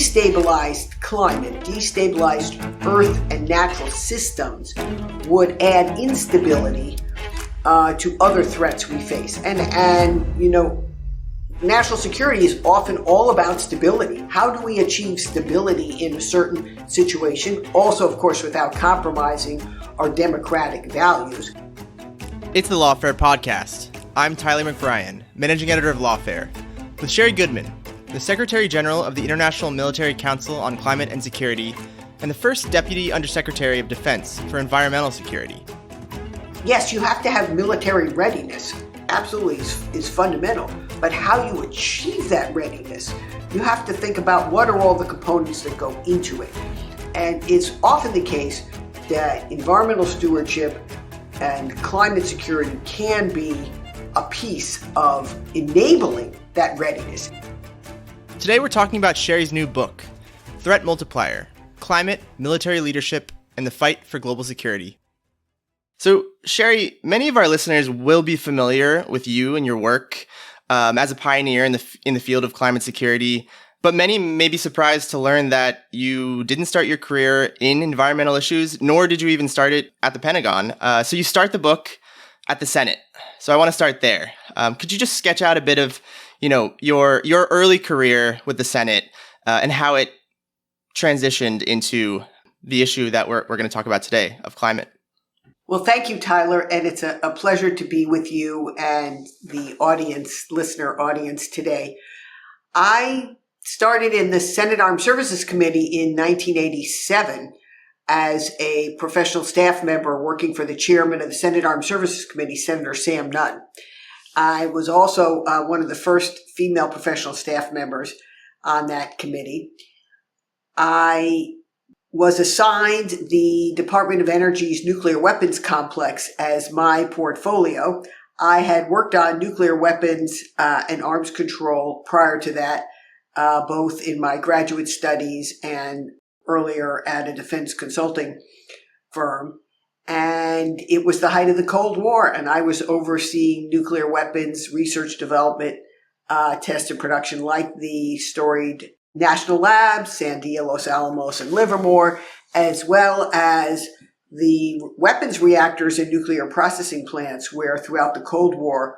destabilized climate, destabilized Earth and natural systems would add instability to other threats we face. And you know, national security is often all about stability. How do we achieve stability in a certain situation? Also, of course, without compromising our democratic values. It's the Lawfare podcast. I'm Tyler McBrien, managing editor of Lawfare, with Sherri Goodman, the Secretary General of the International Military Council on Climate and Security, and the first Deputy Undersecretary of Defense for Environmental Security. Yes, you have to have military readiness. Absolutely is fundamental. But how you achieve that readiness, you have to think about what are all the components that go into it. And it's often the case that environmental stewardship and climate security can be a piece of enabling that readiness. Today we're talking about Sherri's new book, Threat Multiplier: Climate, Military Leadership, and the Fight for Global Security. So, Sherri, many of our listeners will be familiar with you and your work as a pioneer in the field of climate security, but many may be surprised to learn that you didn't start your career in environmental issues, nor did you even start it at the Pentagon. So you start the book at the Senate. So I want to start there. Could you just sketch out a bit of, your early career with the Senate and how it transitioned into the issue that we're going to talk about today of climate? Well, thank you, Tyler, and it's a pleasure to be with you and the listener audience today. I started in the Senate Armed Services Committee in 1987 as a professional staff member working for the chairman of the Senate Armed Services Committee, Senator Sam Nunn. I was also one of the first female professional staff members on that committee. I was assigned the Department of Energy's nuclear weapons complex as my portfolio. I had worked on nuclear weapons and arms control prior to that, both in my graduate studies and earlier at a defense consulting firm. And it was the height of the Cold War, and I was overseeing nuclear weapons research, development, test, and production, like the storied national labs, Sandia, Los Alamos, and Livermore, as well as the weapons reactors and nuclear processing plants, where throughout the Cold War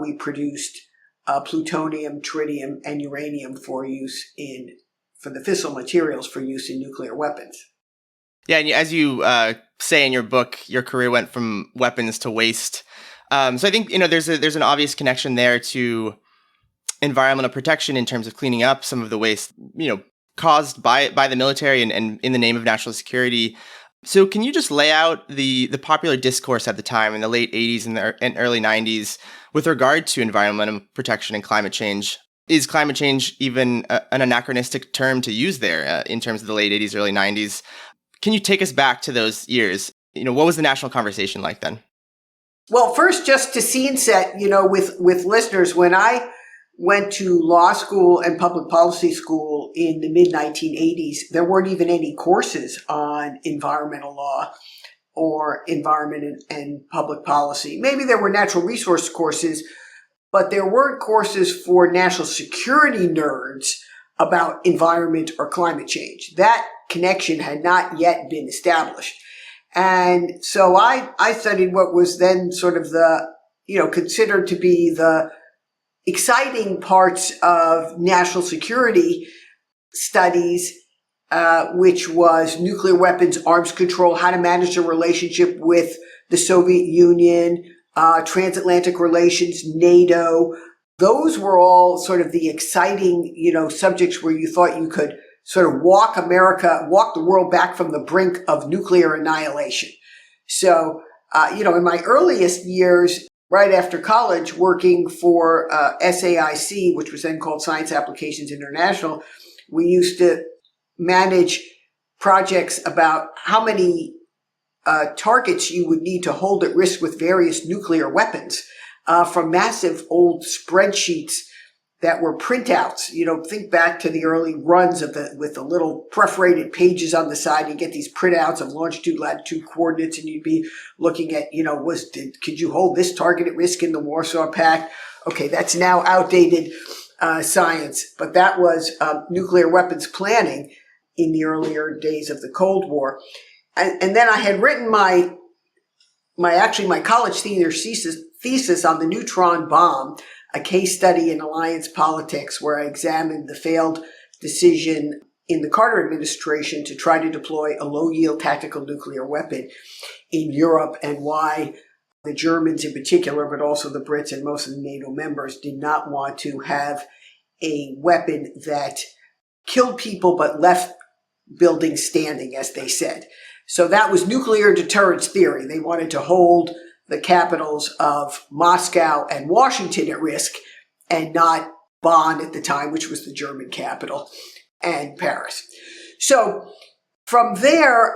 we produced plutonium, tritium, and uranium for the fissile materials for use in nuclear weapons. Yeah, and as you say in your book, your career went from weapons to waste. So I think there's an obvious connection there to environmental protection in terms of cleaning up some of the waste, caused by the military and in the name of national security. So can you just lay out the popular discourse at the time in the late 80s and early 90s with regard to environmental protection and climate change? Is climate change even an anachronistic term to use there in terms of the late 80s, early 90s? Can you take us back to those years? What was the national conversation like then? Well, first, just to scene set, with listeners, when I went to law school and public policy school in the mid-1980s, there weren't even any courses on environmental law or environment and public policy. Maybe there were natural resource courses, but there weren't courses for national security nerds about environment or climate change. That connection had not yet been established. And so I studied what was then sort of considered to be the exciting parts of national security studies, which was nuclear weapons, arms control, how to manage the relationship with the Soviet Union, transatlantic relations, NATO. Those were all sort of the exciting, subjects where you thought you could sort of walk the world back from the brink of nuclear annihilation. So, in my earliest years, right after college, working for SAIC, which was then called Science Applications International, we used to manage projects about how many targets you would need to hold at risk with various nuclear weapons from massive old spreadsheets that were printouts. Think back to the early runs with the little perforated pages on the side. You get these printouts of longitude, latitude coordinates, and you'd be looking at, could you hold this target at risk in the Warsaw Pact? Okay, that's now outdated. science, but that was nuclear weapons planning in the earlier days of the Cold War. And then I had written my college senior thesis on the neutron bomb, a case study in alliance politics, where I examined the failed decision in the Carter administration to try to deploy a low-yield tactical nuclear weapon in Europe, and why the Germans in particular, but also the Brits and most of the NATO members, did not want to have a weapon that killed people but left buildings standing, as they said. So that was nuclear deterrence theory. They wanted to hold the capitals of Moscow and Washington at risk, and not Bonn at the time, which was the German capital, and Paris. So from there,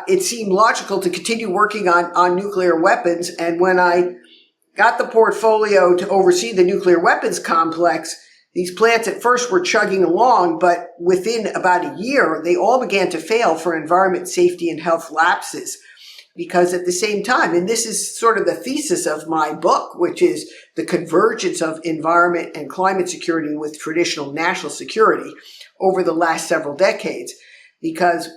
it seemed logical to continue working on nuclear weapons. And when I got the portfolio to oversee the nuclear weapons complex, these plants at first were chugging along, but within about a year, they all began to fail for environment, safety, and health lapses. Because at the same time, and this is sort of the thesis of my book, which is the convergence of environment and climate security with traditional national security over the last several decades, because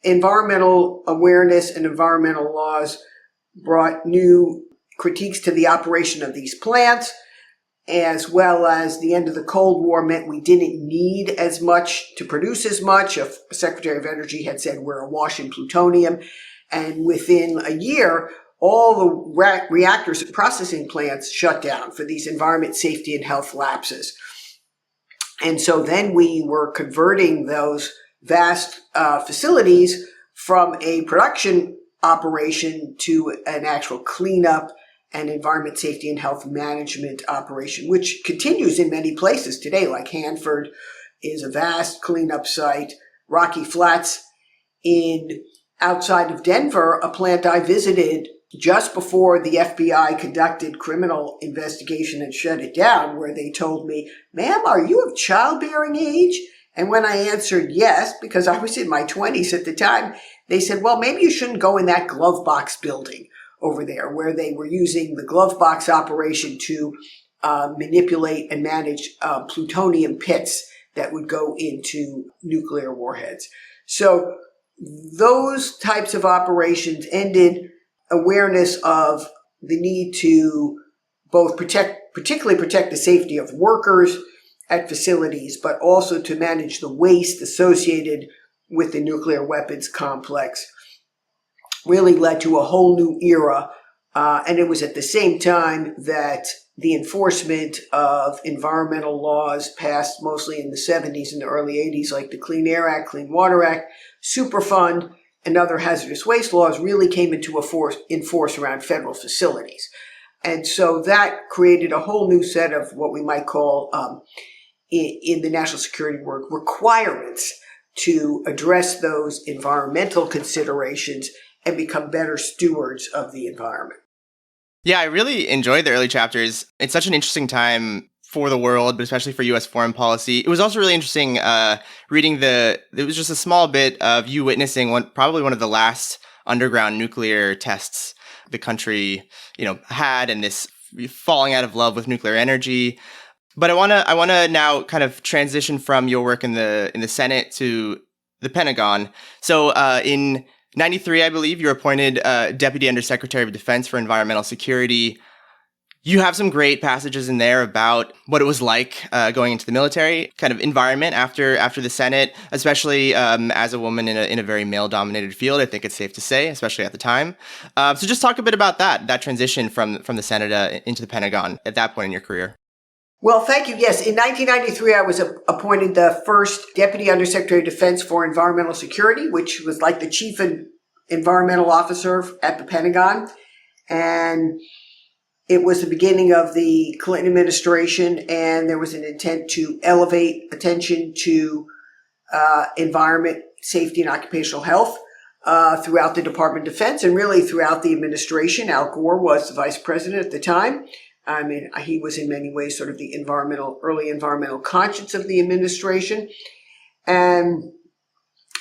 environmental awareness and environmental laws brought new critiques to the operation of these plants, as well as the end of the Cold War meant we didn't need as much to produce as much. A Secretary of Energy had said we're awash in plutonium. And within a year, all the reactors and processing plants shut down for these environment, safety, and health lapses. And so then we were converting those vast facilities from a production operation to an actual cleanup and environment, safety, and health management operation, which continues in many places today, like Hanford is a vast cleanup site. Rocky Flats outside of Denver, a plant I visited just before the FBI conducted criminal investigation and shut it down, where they told me, "Ma'am, are you of childbearing age?" And when I answered yes, because I was in my 20s at the time, they said, "Well, maybe you shouldn't go in that glove box building over there," where they were using the glove box operation to manipulate and manage plutonium pits that would go into nuclear warheads. So those types of operations ended awareness of the need to both particularly protect the safety of workers at facilities, but also to manage the waste associated with the nuclear weapons complex. Really led to a whole new era. And it was at the same time that the enforcement of environmental laws passed mostly in the 70s and the early 80s, like the Clean Air Act, Clean Water Act, Superfund, and other hazardous waste laws really came into force around federal facilities. And so that created a whole new set of what we might call, in the national security work, requirements to address those environmental considerations and become better stewards of the environment. Yeah, I really enjoyed the early chapters. It's such an interesting time for the world, but especially for U.S. foreign policy. It was also really interesting reading it was just a small bit of you witnessing probably one of the last underground nuclear tests the country, had, and this falling out of love with nuclear energy. But I want to now kind of transition from your work in the Senate to the Pentagon. So in 93, I believe, you were appointed Deputy Undersecretary of Defense for Environmental Security. You have some great passages in there about what it was like going into the military kind of environment after the Senate, especially as a woman in a very male-dominated field. I think it's safe to say, especially at the time. So just talk a bit about that transition from the Senate into the Pentagon at that point in your career. Well, thank you. Yes, in 1993, I was appointed the first Deputy Undersecretary of Defense for Environmental Security, which was like the chief environmental officer at the Pentagon. And it was the beginning of the Clinton administration, and there was an intent to elevate attention to environment, safety, and occupational health throughout the Department of Defense and really throughout the administration. Al Gore was the vice president at the time. I mean, he was in many ways sort of the early environmental conscience of the administration. And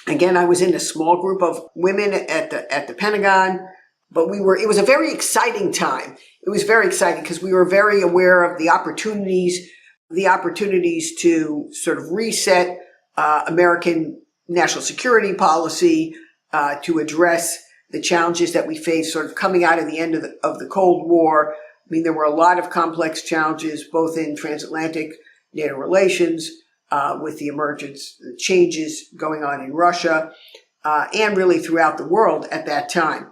again, I was in a small group of women at the Pentagon, but it was a very exciting time. It was very exciting because we were very aware of the opportunities the opportunities to sort of reset American national security policy, to address the challenges that we face sort of coming out of the end of the Cold War. I mean, there were a lot of complex challenges, both in transatlantic NATO relations, with the emergence, the changes going on in Russia, and really throughout the world at that time.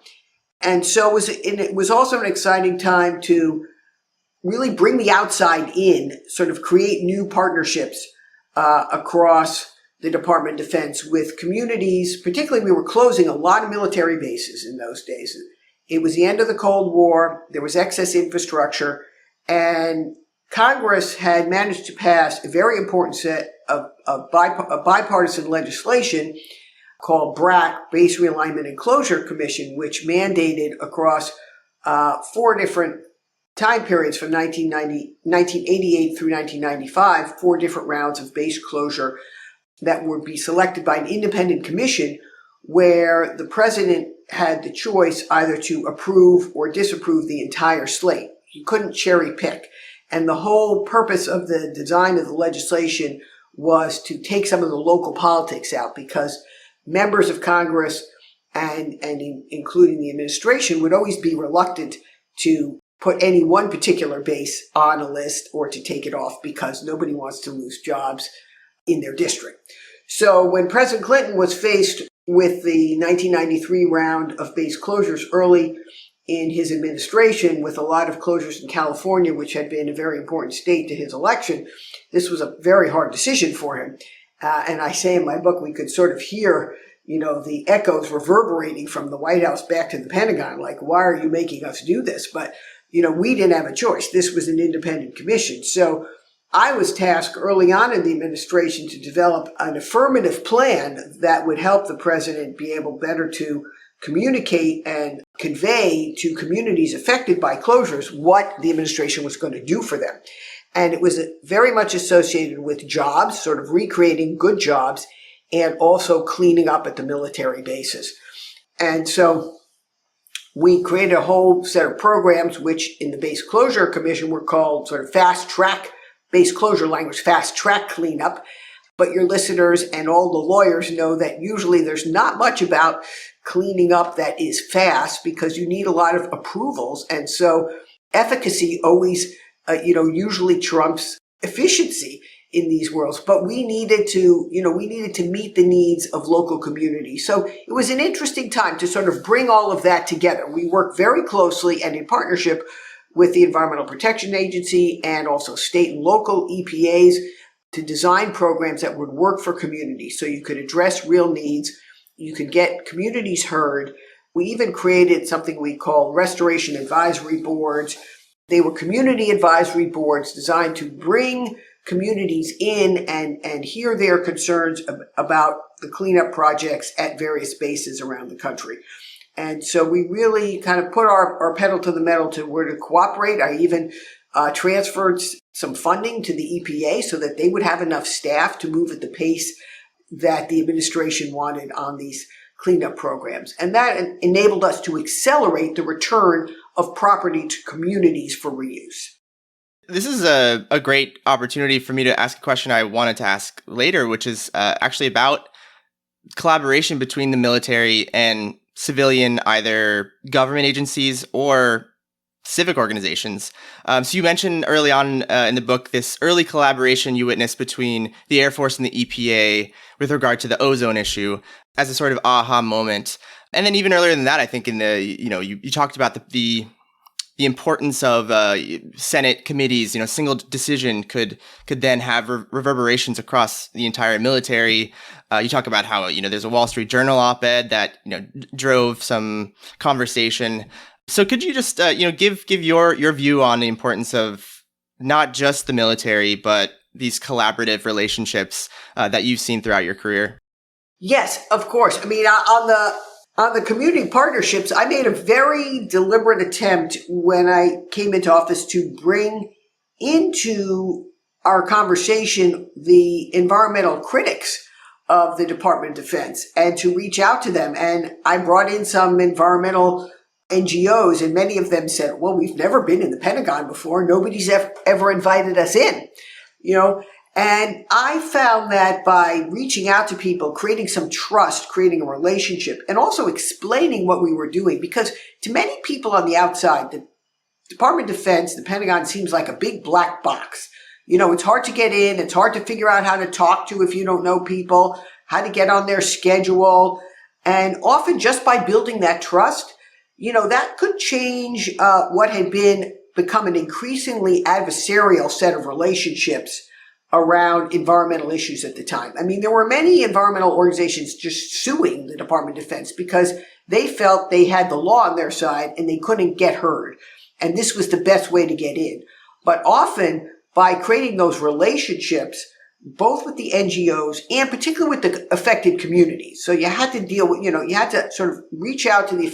And so it was also an exciting time to really bring the outside in, sort of create new partnerships across the Department of Defense with communities. Particularly, we were closing a lot of military bases in those days. It was the end of the Cold War. There was excess infrastructure, and Congress had managed to pass a very important set of bipartisan legislation called BRAC, Base Realignment and Closure Commission, which mandated across 4 different time periods from 1988 through 1995, 4 different rounds of base closure that would be selected by an independent commission where the president had the choice either to approve or disapprove the entire slate. You couldn't cherry pick. And the whole purpose of the design of the legislation was to take some of the local politics out, because members of Congress and including the administration would always be reluctant to put any one particular base on a list or to take it off, because nobody wants to lose jobs in their district. So when President Clinton was faced with the 1993 round of base closures early in his administration, with a lot of closures in California, which had been a very important state to his election, this was a very hard decision for him. And I say in my book, we could sort of hear, the echoes reverberating from the White House back to the Pentagon, like, why are you making us do this? But, we didn't have a choice. This was an independent commission. So I was tasked early on in the administration to develop an affirmative plan that would help the president be able better to communicate and convey to communities affected by closures what the administration was going to do for them. And it was very much associated with jobs, sort of recreating good jobs, and also cleaning up at the military bases. And so we created a whole set of programs, which in the Base Closure Commission were called sort of fast track base closure language, fast track cleanup. But your listeners and all the lawyers know that usually there's not much about cleaning up that is fast, because you need a lot of approvals. And so efficacy always, usually trumps efficiency in these worlds. But we needed to meet the needs of local communities. So it was an interesting time to sort of bring all of that together. We worked very closely and in partnership with the Environmental Protection Agency and also state and local EPAs to design programs that would work for communities. So you could address real needs, you could get communities heard. We even created something we call restoration advisory boards. They were community advisory boards designed to bring communities in and hear their concerns about the cleanup projects at various bases around the country. And so we really kind of put our pedal to the metal to where to cooperate. I even transferred some funding to the EPA so that they would have enough staff to move at the pace that the administration wanted on these cleanup programs. And that enabled us to accelerate the return of property to communities for reuse. This is a great opportunity for me to ask a question I wanted to ask later, which is actually about collaboration between the military and civilian, either government agencies or civic organizations. So you mentioned early on in the book this early collaboration you witnessed between the Air Force and the EPA with regard to the ozone issue as a sort of aha moment. And then even earlier than that, I think in the, you talked about the importance of Senate committees. Single decision could then have reverberations across the entire military. You talk about how there's a Wall Street Journal op-ed that drove some conversation. So could you just give your view on the importance of not just the military, but these collaborative relationships that you've seen throughout your career? Yes, of course. I mean, on the community partnerships, I made a very deliberate attempt when I came into office to bring into our conversation the environmental critics of the Department of Defense and to reach out to them. And I brought in some environmental NGOs, and many of them said, well, we've never been in the Pentagon before. Nobody's ever invited us in. And I found that by reaching out to people, creating some trust, creating a relationship, and also explaining what we were doing, because to many people on the outside, the Department of Defense, the Pentagon seems like a big black box. It's hard to get in. It's hard to figure out how to talk to if you don't know people, how to get on their schedule. And often just by building that trust, that could change what had become an increasingly adversarial set of relationships around environmental issues at the time. I mean, there were many environmental organizations just suing the Department of Defense because they felt they had the law on their side and they couldn't get heard. And this was the best way to get in. But often, by creating those relationships, both with the NGOs and particularly with the affected communities. So you had to deal with, you had to sort of reach out to the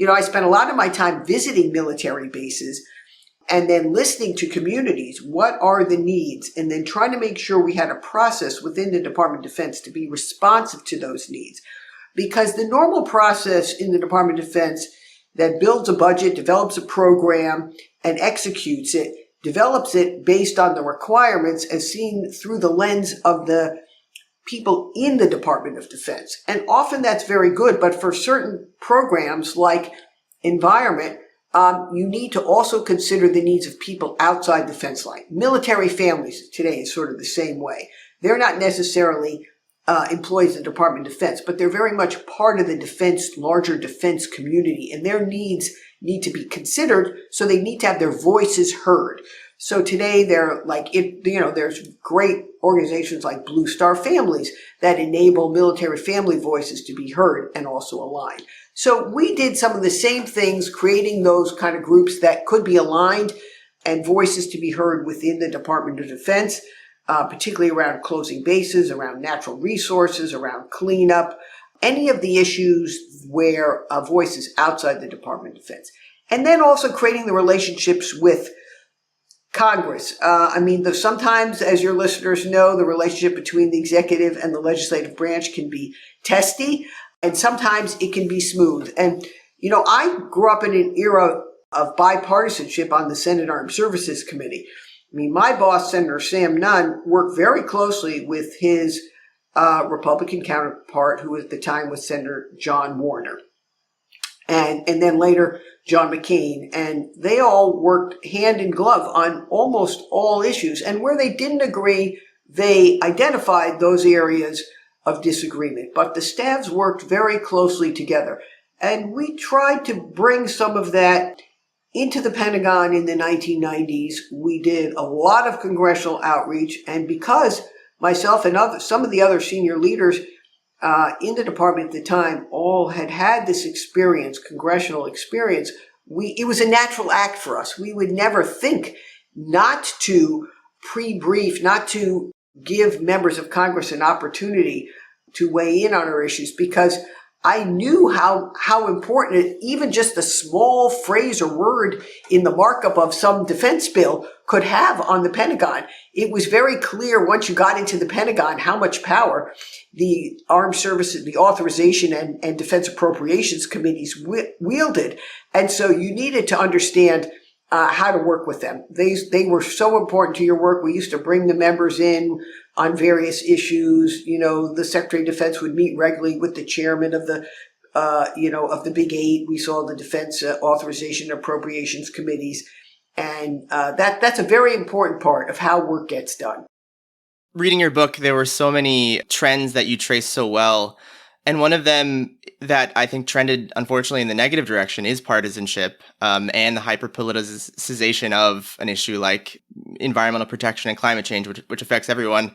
I spent a lot of my time visiting military bases and then listening to communities. What are the needs? And then trying to make sure we had a process within the Department of Defense to be responsive to those needs. Because the normal process in the Department of Defense that builds a budget, develops a program, and executes it, develops it based on the requirements as seen through the lens of the people in the Department of Defense. And often that's very good, but for certain programs like environment, you need to also consider the needs of people outside the fence line. Military families today is sort of the same way. They're not necessarily employees of the Department of Defense, but they're very much part of the larger defense community, and their needs need to be considered, so they need to have their voices heard. So today there's great organizations like Blue Star Families that enable military family voices to be heard and also aligned. So we did some of the same things, creating those kind of groups that could be aligned and voices to be heard within the Department of Defense, particularly around closing bases, around natural resources, around cleanup, any of the issues where a voice is outside the Department of Defense. And then also creating the relationships with Congress. Sometimes, as your listeners know, the relationship between the executive and the legislative branch can be testy, and sometimes it can be smooth. And, I grew up in an era of bipartisanship on the Senate Armed Services Committee. My boss, Senator Sam Nunn, worked very closely with his Republican counterpart, who at the time was Senator John Warner, and then later John McCain. And they all worked hand in glove on almost all issues. And where they didn't agree, they identified those areas of disagreement. But the staffs worked very closely together. And we tried to bring some of that into the Pentagon in the 1990s. We did a lot of congressional outreach, and because myself and some of the other senior leaders in the department at the time all had this experience, congressional experience, it was a natural act for us. We would never think not to pre-brief, not to give members of Congress an opportunity to weigh in on our issues, because I knew how important even just a small phrase or word in the markup of some defense bill could have on the Pentagon. It was very clear once you got into the Pentagon how much power the Armed Services, the Authorization and Defense Appropriations Committees wielded. And so you needed to understand how to work with them. They were so important to your work. We used to bring the members in on various issues. The Secretary of Defense would meet regularly with the chairman of the Big Eight. We saw the Defense Authorization and Appropriations Committees. And that's a very important part of how work gets done. Reading your book, there were so many trends that you traced so well. And one of them that I think trended, unfortunately, in the negative direction is partisanship and the hyper-politicization of an issue like environmental protection and climate change, which affects everyone.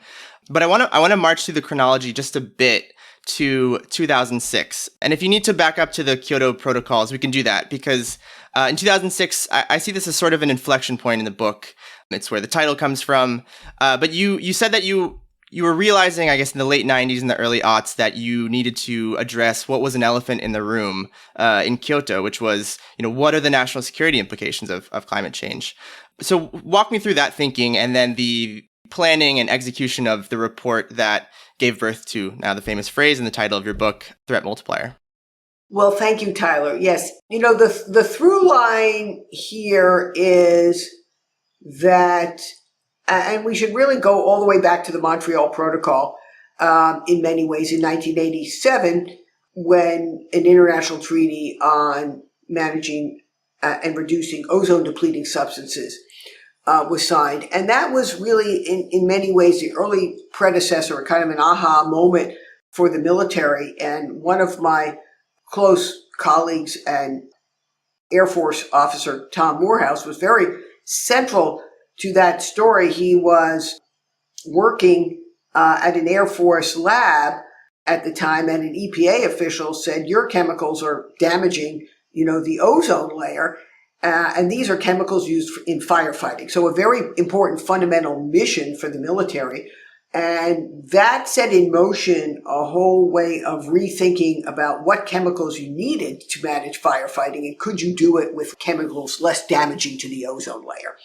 But I want to march through the chronology just a bit to 2006. And if you need to back up to the Kyoto Protocols, we can do that, because in 2006, I see this as sort of an inflection point in the book. It's where the title comes from. But you said that you were realizing, I guess, in the late 90s and the early aughts that you needed to address what was an elephant in the room in Kyoto, which was, what are the national security implications of climate change? So walk me through that thinking and then the planning and execution of the report that gave birth to now the famous phrase in the title of your book, Threat Multiplier. Well, thank you, Tyler. Yes, the through line here is that And we should really go all the way back to the Montreal Protocol in many ways in 1987, when an international treaty on managing and reducing ozone-depleting substances was signed. And that was really, in many ways, the early predecessor, kind of an aha moment for the military. And one of my close colleagues and Air Force officer, Tom Morehouse, was very central to that story. He was working at an Air Force lab at the time, and an EPA official said, your chemicals are damaging, the ozone layer. And these are chemicals used in firefighting. So a very important fundamental mission for the military. And that set in motion a whole way of rethinking about what chemicals you needed to manage firefighting, and could you do it with chemicals less damaging to the ozone layer.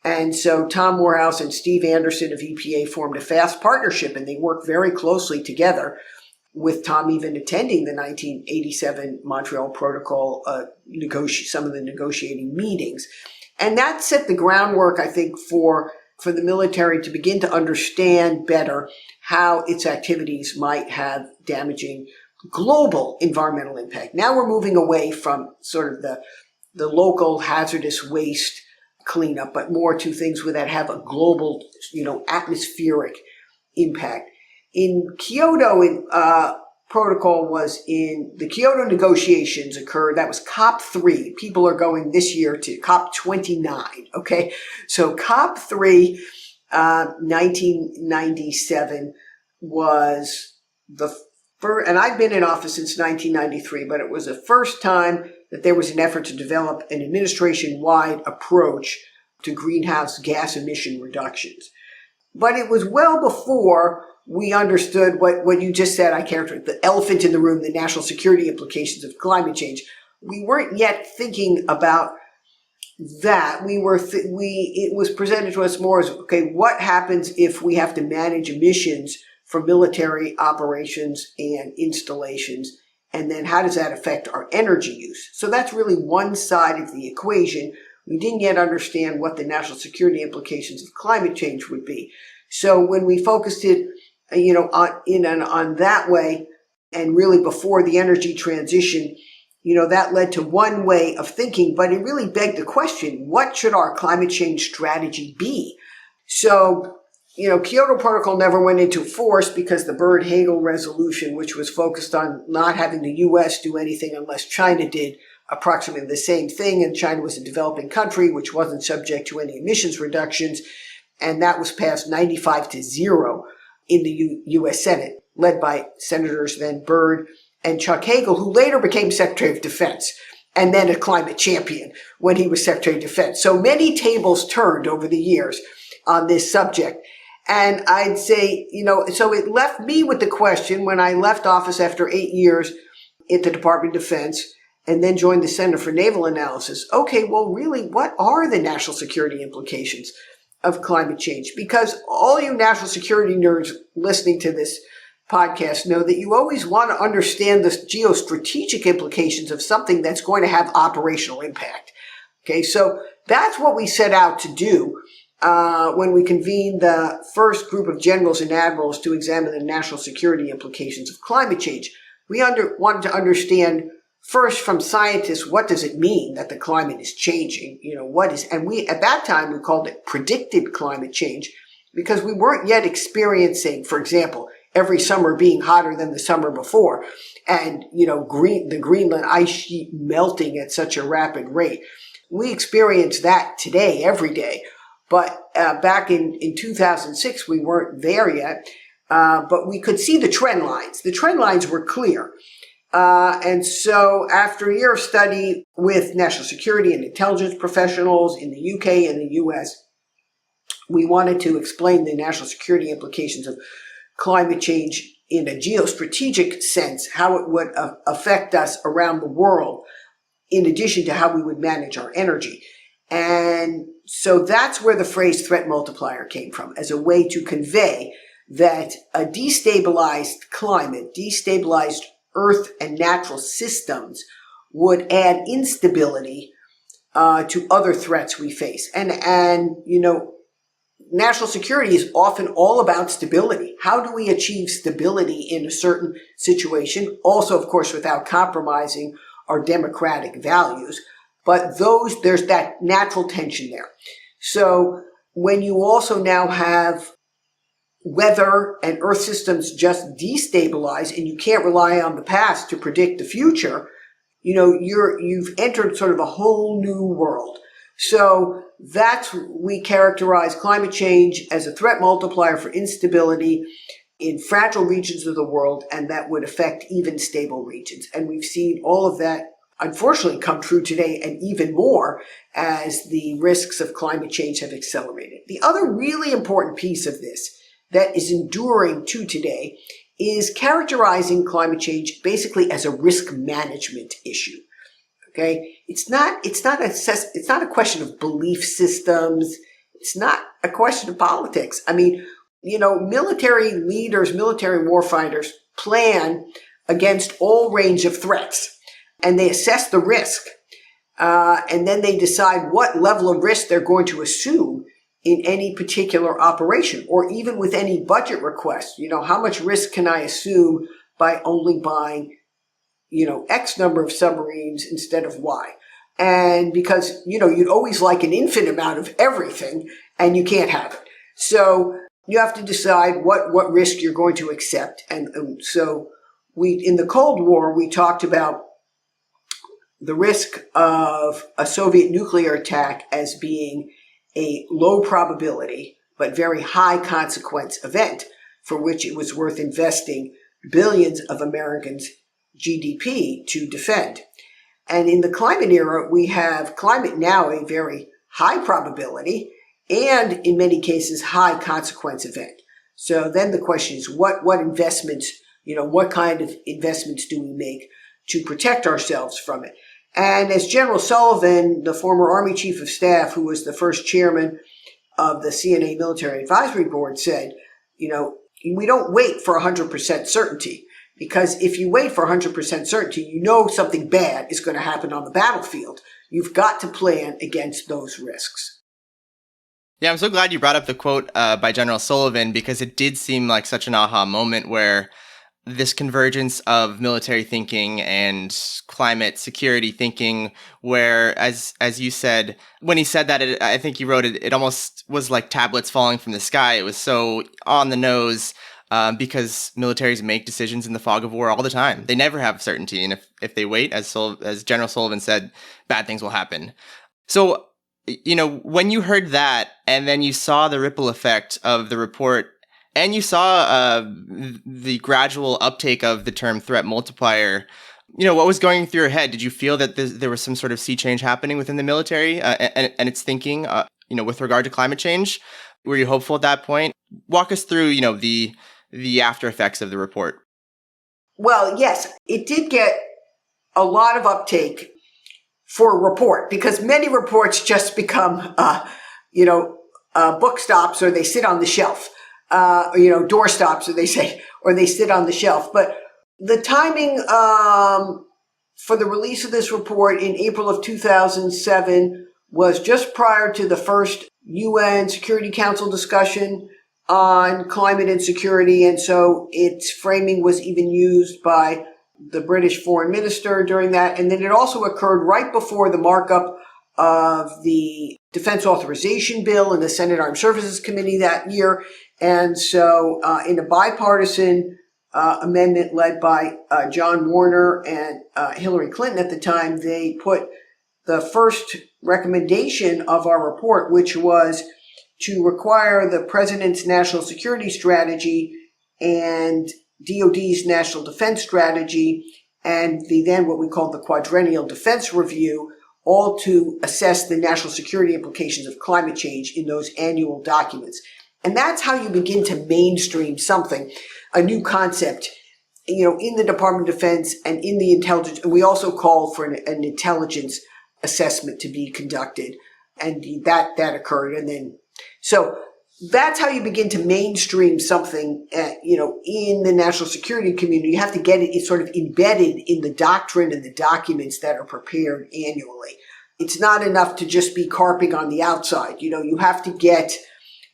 And so Tom Morehouse and Steve Anderson of EPA formed a fast partnership, and they worked very closely together, with Tom even attending the 1987 Montreal Protocol, some of the negotiating meetings. And that set the groundwork, I think, for the military to begin to understand better how its activities might have damaging global environmental impact. Now we're moving away from sort of the local hazardous waste cleanup, but more to things that have a global, atmospheric impact. In Kyoto, protocol was in the Kyoto negotiations occurred. That was COP3. People are going this year to COP29. Okay. So COP3, 1997 was the first, and I've been in office since 1993, but it was the first time that there was an effort to develop an administration-wide approach to greenhouse gas emission reductions. But it was well before we understood what you just said. I characterized the elephant in the room, the national security implications of climate change. We weren't yet thinking about that. It was presented to us more as, okay, what happens if we have to manage emissions for military operations and installations? And then how does that affect our energy use? So that's really one side of the equation. We didn't yet understand what the national security implications of climate change would be. So when we focused it, on that way, and really before the energy transition, that led to one way of thinking, but it really begged the question, what should our climate change strategy be? So, Kyoto Protocol never went into force because the Byrd-Hagel resolution, which was focused on not having the U.S. do anything unless China did approximately the same thing, and China was a developing country which wasn't subject to any emissions reductions, and that was passed 95-0 in the U.S. Senate, led by Senators then Byrd and Chuck Hagel, who later became Secretary of Defense and then a climate champion when he was Secretary of Defense. So many tables turned over the years on this subject. And I'd say, so it left me with the question when I left office after 8 years at the Department of Defense and then joined the Center for Naval Analysis. Okay, well, really, what are the national security implications of climate change? Because all you national security nerds listening to this podcast know that you always want to understand the geostrategic implications of something that's going to have operational impact. Okay, so that's what we set out to do when we convened the first group of generals and admirals to examine the national security implications of climate change. We wanted to understand first from scientists, what does it mean that the climate is changing? And we, at that time, we called it predicted climate change because we weren't yet experiencing, for example, every summer being hotter than the summer before and, the Greenland ice sheet melting at such a rapid rate. We experience that today, every day. But back in 2006, we weren't there yet, but we could see the trend lines. The trend lines were clear. And so after a year of study with national security and intelligence professionals in the UK and the US, we wanted to explain the national security implications of climate change in a geostrategic sense, how it would affect us around the world, in addition to how we would manage our energy. And so that's where the phrase threat multiplier came from, as a way to convey that a destabilized climate, destabilized Earth and natural systems would add instability to other threats we face. And national security is often all about stability. How do we achieve stability in a certain situation? Also, of course, without compromising our democratic values. But there's that natural tension there. So when you also now have weather and earth systems just destabilize and you can't rely on the past to predict the future, you've entered sort of a whole new world. So we characterize climate change as a threat multiplier for instability in fragile regions of the world, and that would affect even stable regions. And we've seen all of that unfortunately come true today, and even more as the risks of climate change have accelerated. The other really important piece of this that is enduring to today is characterizing climate change basically as a risk management issue. Okay, it's not a question of belief systems. It's not a question of politics. I mean, military leaders, military warfighters plan against all range of threats, and they assess the risk, and then they decide what level of risk they're going to assume in any particular operation, or even with any budget request. How much risk can I assume by only buying X number of submarines instead of Y? And because, you'd always like an infinite amount of everything, and you can't have it. So you have to decide what risk you're going to accept. And so in the Cold War, we talked about the risk of a Soviet nuclear attack as being a low probability, but very high consequence event for which it was worth investing billions of Americans' GDP to defend. And in the climate era, we have climate now a very high probability and in many cases high consequence event. So then the question is what investments, what kind of investments do we make to protect ourselves from it? And as General Sullivan, the former Army Chief of Staff, who was the first chairman of the CNA Military Advisory Board, said, we don't wait for 100% certainty. Because if you wait for 100% certainty, something bad is going to happen on the battlefield. You've got to plan against those risks. Yeah, I'm so glad you brought up the quote by General Sullivan, because it did seem like such an aha moment where this convergence of military thinking and climate security thinking, where, as you said, when he said that, I think he wrote it almost was like tablets falling from the sky. It was so on the nose. Because militaries make decisions in the fog of war all the time. They never have certainty. And if they wait, as General Sullivan said, bad things will happen. So, when you heard that and then you saw the ripple effect of the report and you saw the gradual uptake of the term threat multiplier, what was going through your head? Did you feel that there was some sort of sea change happening within the military and its thinking, with regard to climate change? Were you hopeful at that point? Walk us through, the after effects of the report. Well, yes, it did get a lot of uptake for a report, because many reports just become, book stops, or they sit on the shelf, door stops, or they sit on the shelf. But the timing for the release of this report in April of 2007 was just prior to the first UN Security Council discussion on climate and security, and so its framing was even used by the British foreign minister during that. And then it also occurred right before the markup of the Defense Authorization Bill in the Senate Armed Services Committee that year. And so in a bipartisan amendment led by John Warner and Hillary Clinton at the time, they put the first recommendation of our report, which was to require the President's National Security Strategy and DoD's National Defense Strategy and the then what we called the Quadrennial Defense Review, all to assess the national security implications of climate change in those annual documents. And that's how you begin to mainstream something, a new concept, in the Department of Defense and in the intelligence. And we also called for an intelligence assessment to be conducted, and that occurred. And then so that's how you begin to mainstream something, in the national security community. You have to get it sort of embedded in the doctrine and the documents that are prepared annually. It's not enough to just be carping on the outside. You have to get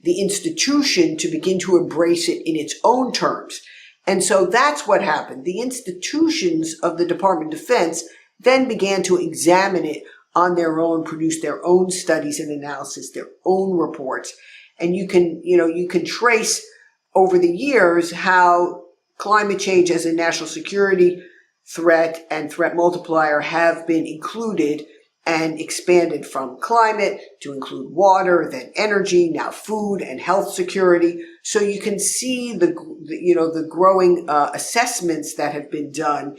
the institution to begin to embrace it in its own terms. And so that's what happened. The institutions of the Department of Defense then began to examine it on their own, produce their own studies and analysis, their own reports. And you can trace over the years how climate change as a national security threat and threat multiplier have been included and expanded from climate to include water, then energy, now food and health security. So you can see the growing assessments that have been done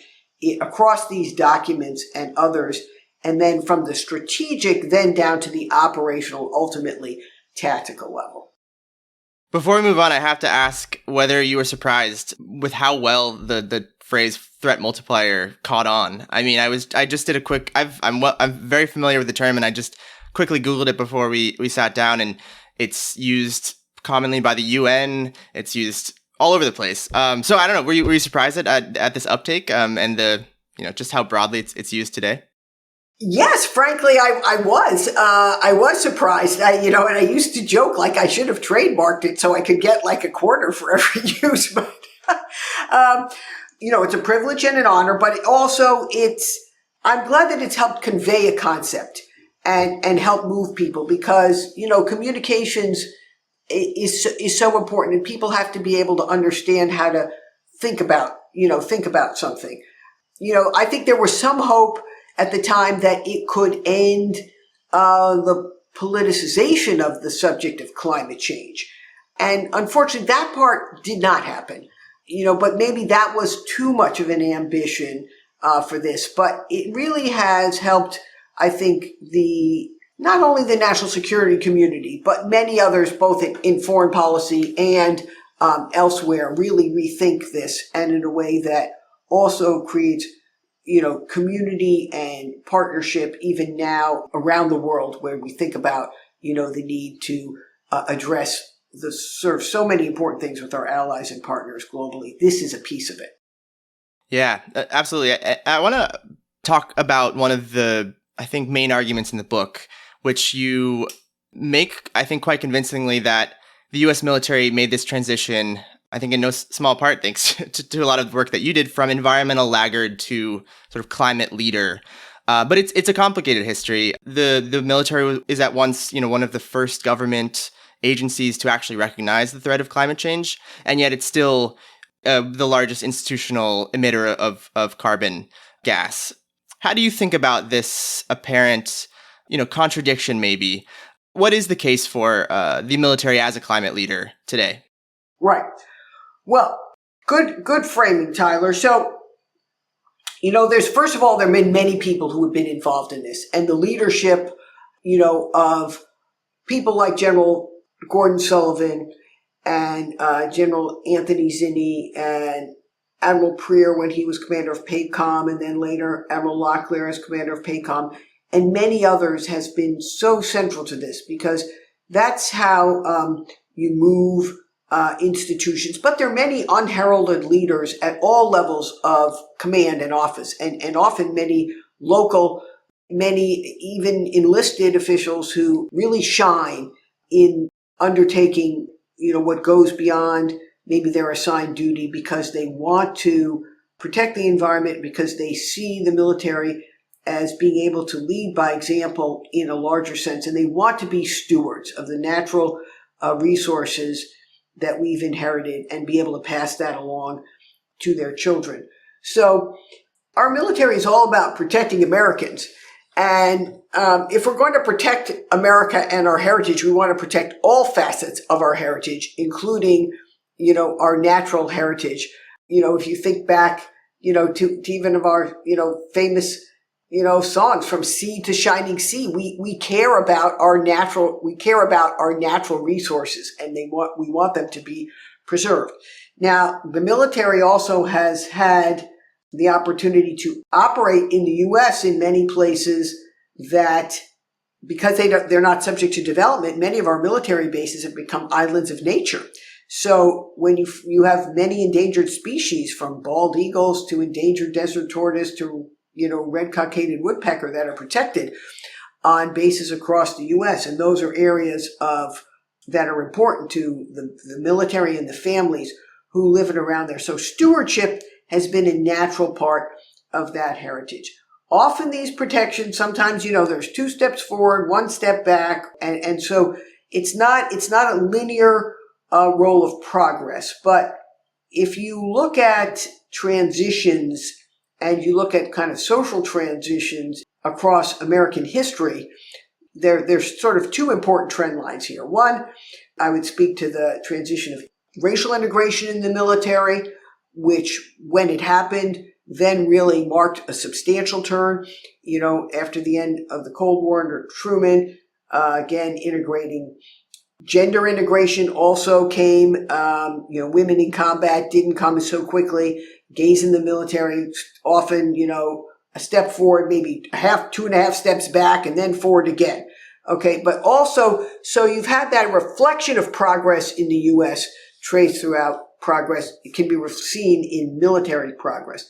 across these documents and others, and then from the strategic, then down to the operational, ultimately tactical level. Before we move on, I have to ask whether you were surprised with how well the phrase threat multiplier caught on. I mean, I just did a quick, I'm very familiar with the term, and I just quickly Googled it before we sat down, and it's used commonly by the UN. It's used all over the place. So I don't know, were you surprised at this uptake, and just how broadly it's used today? Yes, frankly, I was surprised. And I used to joke like I should have trademarked it so I could get like a quarter for every use. But, it's a privilege and an honor, but I'm glad that it's helped convey a concept and help move people because, communications is so important and people have to be able to understand how to think about something. I think there was some hope at the time that it could end the politicization of the subject of climate change. And unfortunately, that part did not happen. But maybe that was too much of an ambition for this. But it really has helped, I think, not only the national security community, but many others, both in foreign policy and elsewhere, really rethink this, and in a way that also creates community and partnership even now around the world where we think about, the need to address the sort of so many important things with our allies and partners globally. This is a piece of it. Yeah, absolutely. I want to talk about one of the, I think, main arguments in the book, which you make, I think, quite convincingly that the U.S. military made this transition, I think in no small part thanks to a lot of work that you did, from environmental laggard to sort of climate leader. But it's a complicated history. The military is at once, one of the first government agencies to actually recognize the threat of climate change, and yet it's still the largest institutional emitter of carbon gas. How do you think about this apparent, contradiction maybe? What is the case for the military as a climate leader today? Right. Well, good framing, Tyler. So, first of all, there have been many people who have been involved in this, and the leadership, of people like General Gordon Sullivan and General Anthony Zinni and Admiral Preer when he was commander of PACOM, and then later Admiral Locklear as commander of PACOM, and many others has been so central to this because that's how you move institutions. But there are many unheralded leaders at all levels of command and office, and often many local, many even enlisted officials who really shine in undertaking, what goes beyond maybe their assigned duty because they want to protect the environment, because they see the military as being able to lead by example in a larger sense, and they want to be stewards of the natural resources that we've inherited and be able to pass that along to their children. So our military is all about protecting Americans. And if we're going to protect America and our heritage, we want to protect all facets of our heritage, including, our natural heritage. If you think back, to even of our, famous, songs from sea to shining sea, we care about our natural resources, and we want them to be preserved. Now, the military also has had the opportunity to operate in the U.S. in many places that, because they're not subject to development, many of our military bases have become islands of nature. So when you have many endangered species, from bald eagles to endangered desert tortoise to, red cockaded woodpecker, that are protected on bases across the U.S., and those are areas of that are important to the military and the families who live in around there. So stewardship has been a natural part of that heritage. Often these protections, sometimes, there's 2 steps forward, 1 step back. And so it's not a linear role of progress. But if you look at transitions and you look at kind of social transitions across American history, there's sort of 2 important trend lines here. One, I would speak to the transition of racial integration in the military, which when it happened, then really marked a substantial turn, after the end of the Cold War under Truman. Again, integrating gender integration also came. Women in combat didn't come so quickly. Gays in the military often, a step forward, maybe 2.5 steps back, and then forward again. Okay, but also, so you've had that reflection of progress in the U.S. traced throughout progress. It can be seen in military progress.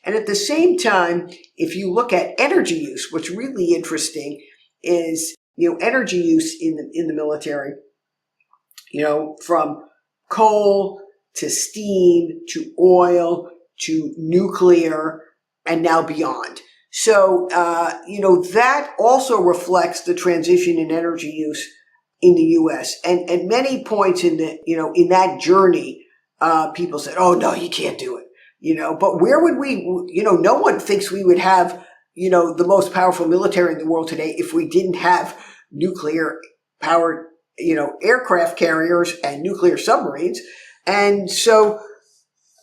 And at the same time, if you look at energy use, what's really interesting is, energy use in the military, from coal to steam to oil to nuclear and now beyond. So, that also reflects the transition in energy use in the U.S. And at many points in in that journey, people said, "Oh no, you can't do it." But where would we? No one thinks we would have, the most powerful military in the world today if we didn't have nuclear powered, aircraft carriers and nuclear submarines. And so,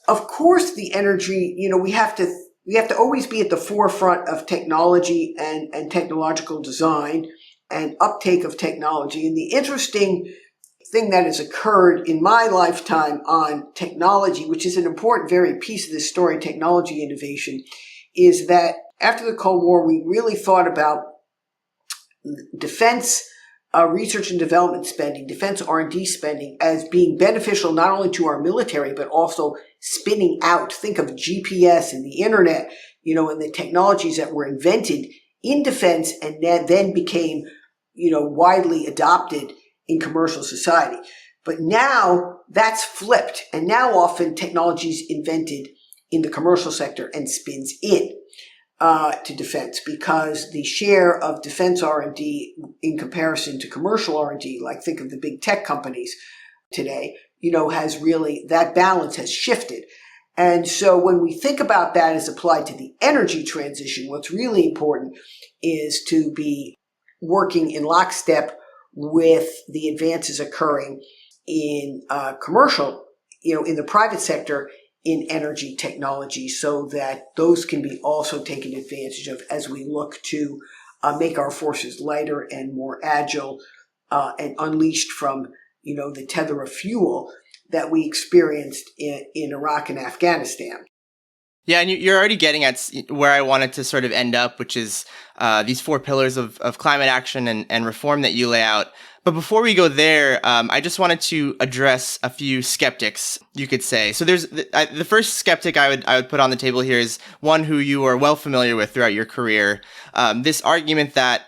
of course, the energy, we have to always be at the forefront of technology and technological design and uptake of technology. And the interesting thing that has occurred in my lifetime on technology, which is an important, very piece of this story, technology innovation, is that after the Cold War, we really thought about defense research and development spending, defense R&D spending, as being beneficial not only to our military, but also spinning out. Think of GPS and the internet, and the technologies that were invented in defense and then became, widely adopted in commercial society. But now that's flipped. And now often technology is invented in the commercial sector and spins in to defense, because the share of defense R&D in comparison to commercial R&D, like think of the big tech companies today, has really, that balance has shifted. And so when we think about that as applied to the energy transition, what's really important is to be working in lockstep with the advances occurring in commercial, in the private sector, in energy technology, so that those can be also taken advantage of as we look to make our forces lighter and more agile and unleashed from, the tether of fuel that we experienced in Iraq and Afghanistan. Yeah, and you're already getting at where I wanted to sort of end up, which is these 4 pillars of climate action and reform that you lay out. But before we go there, I just wanted to address a few skeptics, you could say. So there's the first skeptic I would put on the table here is one who you are well familiar with throughout your career. This argument that,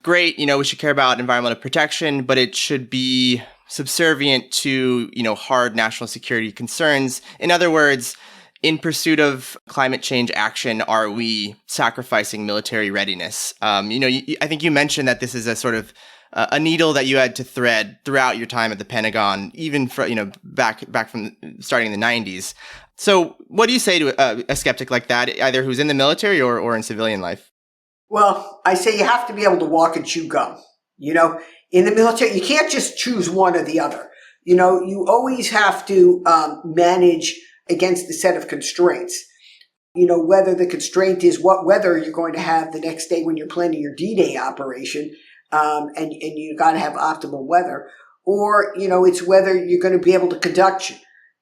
great, we should care about environmental protection, but it should be subservient to, hard national security concerns. In other words, in pursuit of climate change action, are we sacrificing military readiness? I think you mentioned that this is a sort of a needle that you had to thread throughout your time at the Pentagon, even for, back from starting in the 90s. So what do you say to a skeptic like that, either who's in the military or in civilian life? Well, I say you have to be able to walk and chew gum. In the military, you can't just choose one or the other. You always have to manage against the set of constraints. Whether the constraint is what weather you're going to have the next day when you're planning your D-Day operation, and you got to have optimal weather, or, it's whether you're going to be able to conduct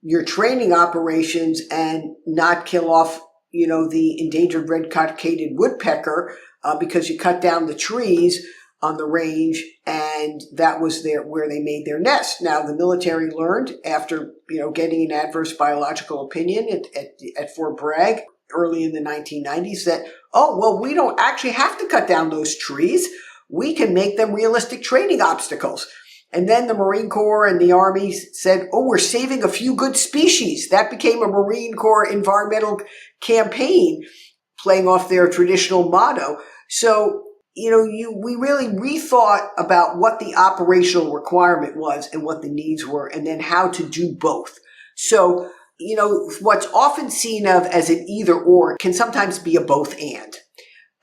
your training operations and not kill off, the endangered red-cockaded woodpecker because you cut down the trees on the range, and that was where they made their nest. Now, the military learned after, getting an adverse biological opinion at Fort Bragg early in the 1990s that, we don't actually have to cut down those trees. We can make them realistic training obstacles. And then the Marine Corps and the Army said, oh, we're saving a few good species. That became a Marine Corps environmental campaign, playing off their traditional motto. So, we really rethought about what the operational requirement was and what the needs were, and then how to do both. So, what's often seen of as an either or can sometimes be a both and.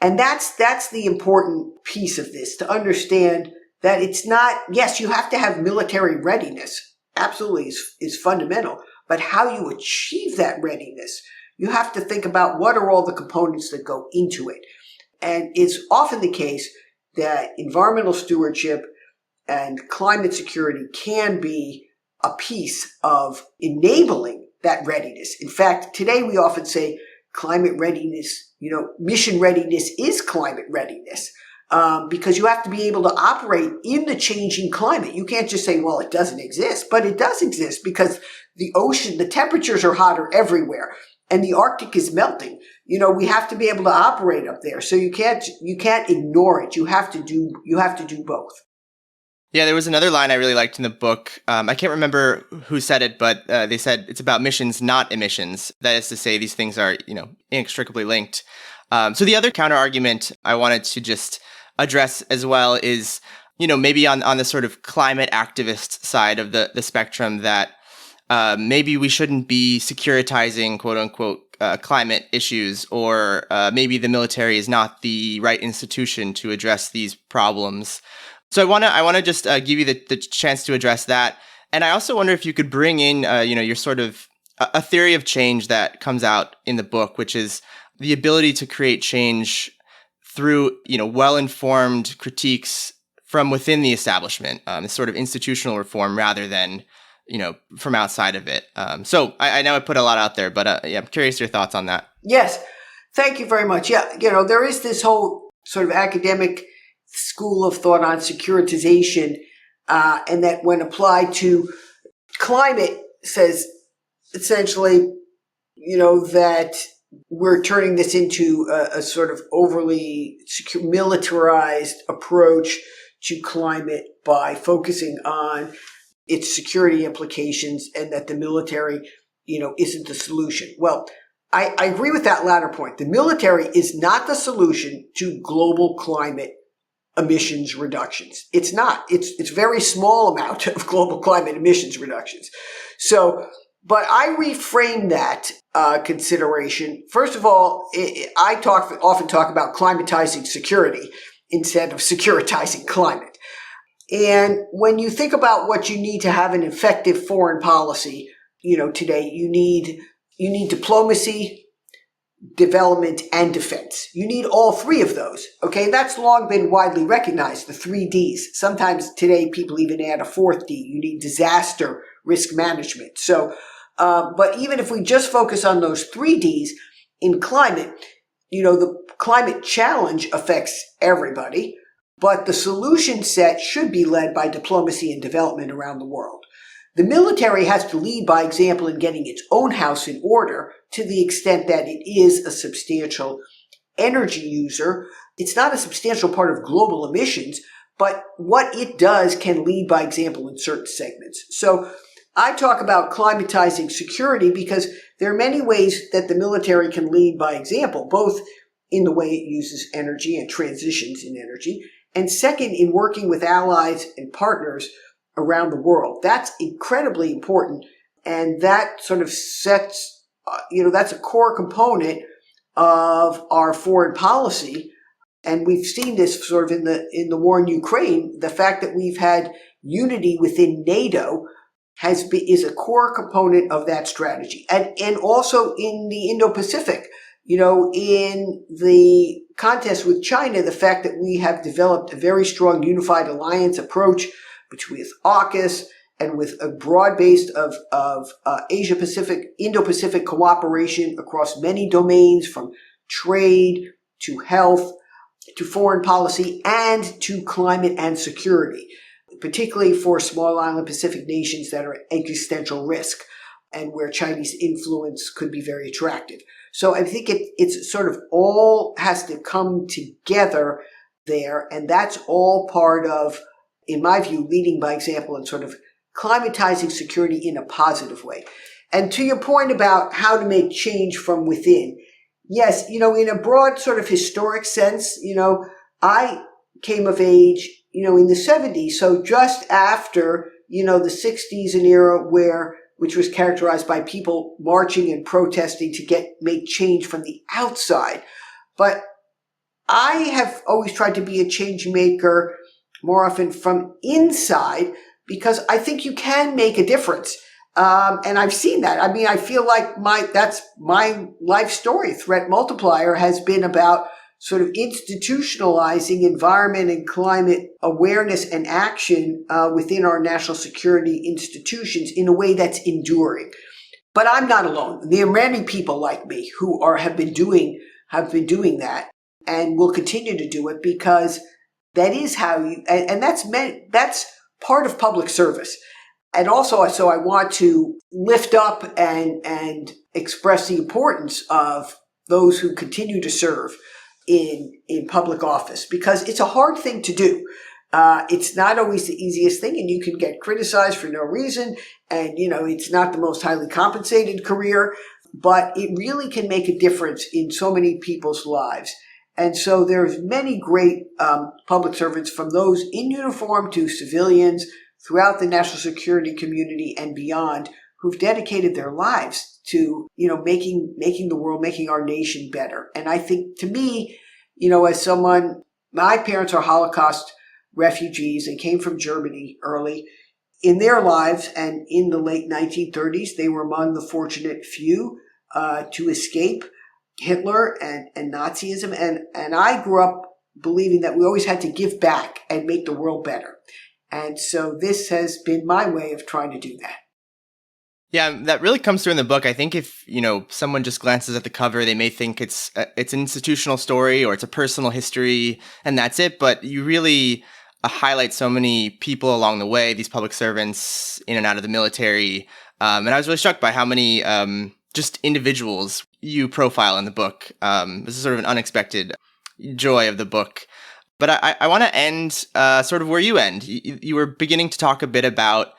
And that's the important piece of this, to understand that it's not, yes, you have to have military readiness. Absolutely is fundamental. But how you achieve that readiness, you have to think about what are all the components that go into it. And it's often the case that environmental stewardship and climate security can be a piece of enabling that readiness. In fact, today we often say climate readiness, mission readiness is climate readiness, because you have to be able to operate in the changing climate. You can't just say, well, it doesn't exist, but it does exist because the ocean, the temperatures are hotter everywhere. And the Arctic is melting. We have to be able to operate up there. So you can't ignore it. You have to do both. Yeah, there was another line I really liked in the book. I can't remember who said it, but they said it's about missions, not emissions. That is to say, these things are, inextricably linked. So the other counter argument I wanted to just address as well is, maybe on the sort of climate activist side of the spectrum, that maybe we shouldn't be securitizing, quote unquote, climate issues, or maybe the military is not the right institution to address these problems. So I want to just give you the chance to address that. And I also wonder if you could bring in, your sort of a theory of change that comes out in the book, which is the ability to create change through, well-informed critiques from within the establishment, this sort of institutional reform rather than, from outside of it. So I know I put a lot out there, but I'm curious your thoughts on that. Yes. Thank you very much. Yeah. There is this whole sort of academic school of thought on securitization, and that when applied to climate says essentially, that we're turning this into a sort of overly militarized approach to climate by focusing on its security implications, and that the military, isn't the solution. Well, I agree with that latter point. The military is not the solution to global climate emissions reductions. It's not. It's very small amount of global climate emissions reductions. So, but I reframe that consideration. First of all, I often talk about climatizing security instead of securitizing climate. And when you think about what you need to have an effective foreign policy, today you need diplomacy, development, and defense. You need all three of those. Okay, that's long been widely recognized, the 3Ds. Sometimes today people even add a fourth D. You need disaster risk management. So, but even if we just focus on those 3Ds in climate, the climate challenge affects everybody, but the solution set should be led by diplomacy and development around the world. The military has to lead by example in getting its own house in order, to the extent that it is a substantial energy user. It's not a substantial part of global emissions, but what it does can lead by example in certain segments. So I talk about climatizing security because there are many ways that the military can lead by example, both in the way it uses energy and transitions in energy, and second, in working with allies and partners around the world. That's incredibly important, and that sort of sets, that's a core component of our foreign policy. And we've seen this sort of in the war in Ukraine. The fact that we've had unity within NATO is a core component of that strategy, and also in the Indo-Pacific. In the contest with China, the fact that we have developed a very strong unified alliance approach with AUKUS and with a broad base of Asia-Pacific, Indo-Pacific cooperation across many domains, from trade to health to foreign policy and to climate and security, particularly for small island Pacific nations that are at existential risk and where Chinese influence could be very attractive. So I think it's sort of all has to come together there, and that's all part of in my view, leading by example and sort of climatizing security in a positive way. And to your point about how to make change from within, yes, in a broad sort of historic sense, I came of age, in the 70s. So just after, the 60s, an era which was characterized by people marching and protesting to make change from the outside. But I have always tried to be a change maker more often from inside, because I think you can make a difference. And I've seen that. I mean, I feel like that's my life story. Threat Multiplier has been about sort of institutionalizing environment and climate awareness and action within our national security institutions in a way that's enduring. But I'm not alone. There are many people like me who have been doing that and will continue to do it, because that is how that's part of public service. And also, so I want to lift up and express the importance of those who continue to serve in public office, because it's a hard thing to do. It's not always the easiest thing, and you can get criticized for no reason. And, it's not the most highly compensated career, but it really can make a difference in so many people's lives. And so there's many great public servants, from those in uniform to civilians throughout the national security community and beyond, who've dedicated their lives to, making the world, making our nation better. And I think, to me, as someone, my parents are Holocaust refugees. They came from Germany early in their lives, and in the late 1930s, they were among the fortunate few to escape Hitler and Nazism. And I grew up believing that we always had to give back and make the world better. And so this has been my way of trying to do that. Yeah, that really comes through in the book. I think if, someone just glances at the cover, they may think it's an institutional story or it's a personal history and that's it. But you really highlight so many people along the way, these public servants in and out of the military. And I was really struck by how many just individuals you profile in the book. This is sort of an unexpected joy of the book. But I want to end sort of where you end. You were beginning to talk a bit about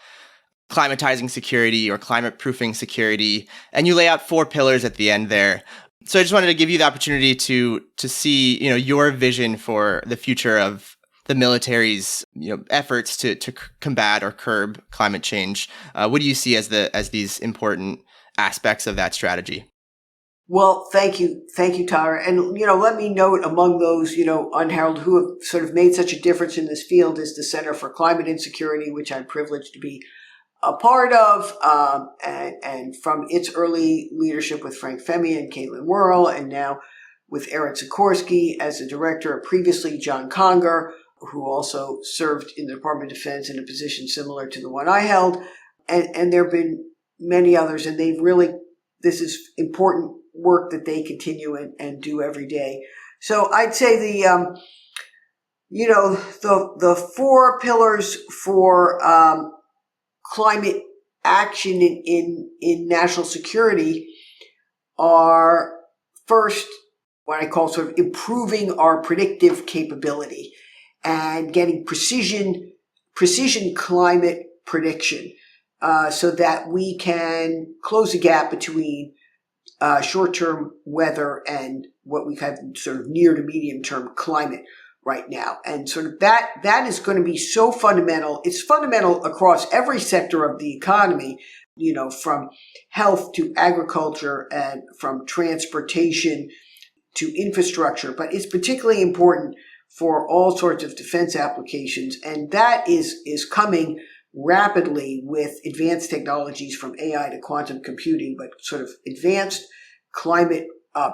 climatizing security or climate proofing security, and you lay out 4 pillars at the end there. So I just wanted to give you the opportunity to see, your vision for the future of the military's, efforts to combat or curb climate change. What do you see as these important aspects of that strategy? Well, thank you, Tyler. And, let me note, among those, unheralded, who have sort of made such a difference in this field, is the Center for Climate Insecurity, which I'm privileged to be a part of, and from its early leadership with Frank Femi and Caitlin Worrell, and now with Erin Sikorsky as the director, previously John Conger, who also served in the Department of Defense in a position similar to the one I held. And there have been many others, and this is important work that they continue and do every day. So I'd say the 4 pillars for climate action in national security are, first, what I call sort of improving our predictive capability and getting precision climate prediction, so that we can close the gap between short-term weather and what we have sort of near to medium-term climate right now. And sort of that is going to be so fundamental. It's fundamental across every sector of the economy, from health to agriculture and from transportation to infrastructure. But it's particularly important for all sorts of defense applications. And that is coming rapidly with advanced technologies from AI to quantum computing, but sort of advanced climate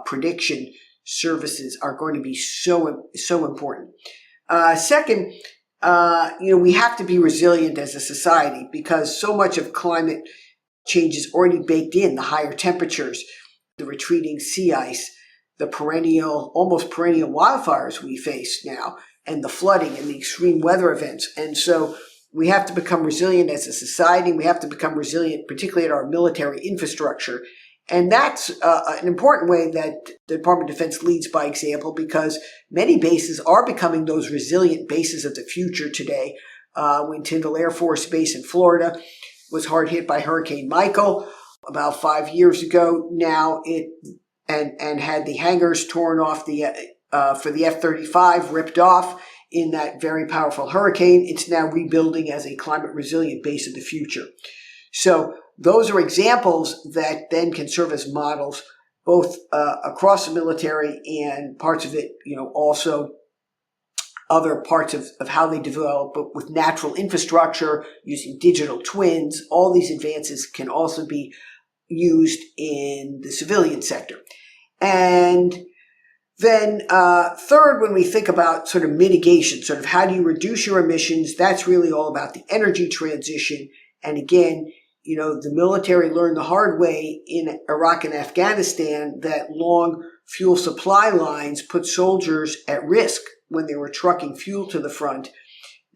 prediction services are going to be so important. Second, we have to be resilient as a society, because so much of climate change is already baked in: the higher temperatures, the retreating sea ice, the almost perennial wildfires we face now, and the flooding and the extreme weather events. And so we have to become resilient as a society. We have to become resilient, particularly at our military infrastructure. And that's an important way that the Department of Defense leads by example, because many bases are becoming those resilient bases of the future today, when Tyndall Air Force Base in Florida was hard hit by Hurricane Michael about 5 years ago now. And had the hangars torn off for the F-35 ripped off in that very powerful hurricane. It's now rebuilding as a climate resilient base of the future. So those are examples that then can serve as models both across the military and parts of it, also other parts of how they develop, but with natural infrastructure, using digital twins. All these advances can also be used in the civilian sector. And then third, when we think about sort of mitigation, sort of how do you reduce your emissions, that's really all about the energy transition. And again, the military learned the hard way in Iraq and Afghanistan that long fuel supply lines put soldiers at risk when they were trucking fuel to the front,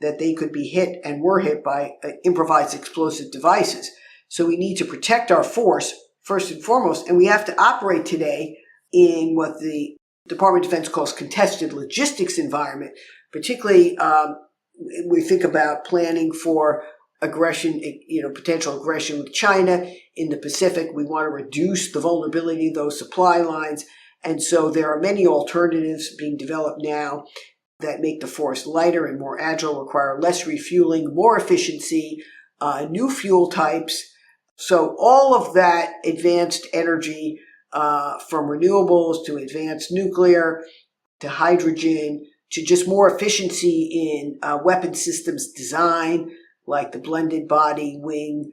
that they could be hit and were hit by improvised explosive devices. So we need to protect our force first and foremost, and we have to operate today in what the Department of Defense calls contested logistics environment, particularly we think about planning for aggression, potential aggression with China in the Pacific. We want to reduce the vulnerability of those supply lines. And so there are many alternatives being developed now that make the force lighter and more agile, require less refueling, more efficiency, new fuel types. So all of that advanced energy, from renewables to advanced nuclear to hydrogen to just more efficiency in weapon systems design, like the blended body wing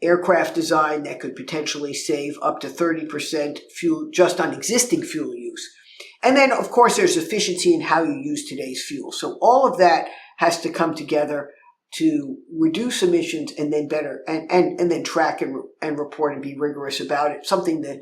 aircraft design that could potentially save up to 30% fuel just on existing fuel use. And then, of course, there's efficiency in how you use today's fuel. So all of that has to come together to reduce emissions and then and then track and report and be rigorous about it, something the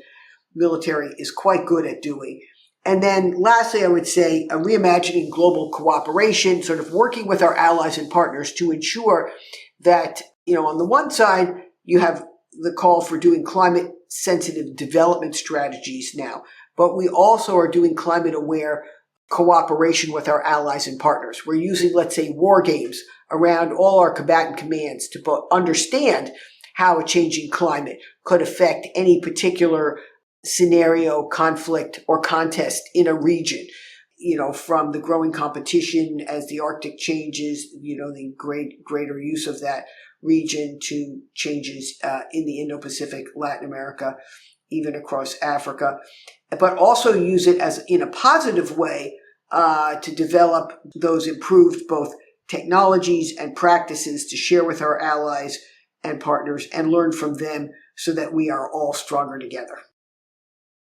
military is quite good at doing. And then lastly, I would say reimagining global cooperation, sort of working with our allies and partners to ensure that, on the one side, you have the call for doing climate sensitive development strategies now, but we also are doing climate aware cooperation with our allies and partners. We're using, let's say, war games around all our combatant commands to understand how a changing climate could affect any particular scenario, conflict, or contest in a region, from the growing competition as the Arctic changes, the greater use of that region to changes in the Indo-Pacific, Latin America, even across Africa, but also use it as in a positive way to develop those improved both technologies and practices to share with our allies and partners and learn from them so that we are all stronger together.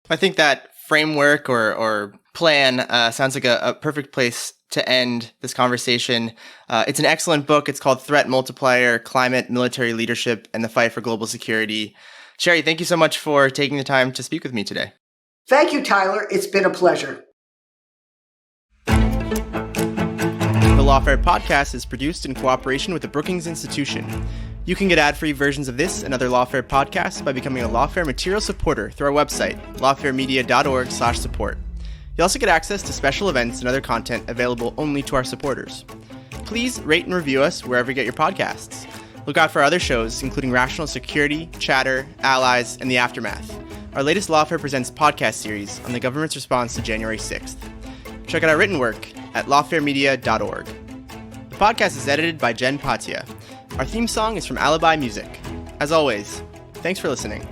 I think that framework or plan sounds like a perfect place to end this conversation. It's an excellent book. It's called Threat Multiplier, Climate, Military Leadership, and the Fight for Global Security. Sherri, thank you so much for taking the time to speak with me today. Thank you, Tyler. It's been a pleasure. The Lawfare podcast is produced in cooperation with the Brookings Institution. You can get ad-free versions of this and other Lawfare podcasts by becoming a Lawfare material supporter through our website, lawfaremedia.org/support. You also get access to special events and other content available only to our supporters. Please rate and review us wherever you get your podcasts. Look out for our other shows, including Rational Security, Chatter, Allies, and The Aftermath, our latest Lawfare Presents podcast series on the government's response to January 6th. Check out our written work at lawfaremedia.org. The podcast is edited by Jen Patia. Our theme song is from Alibi Music. As always, thanks for listening.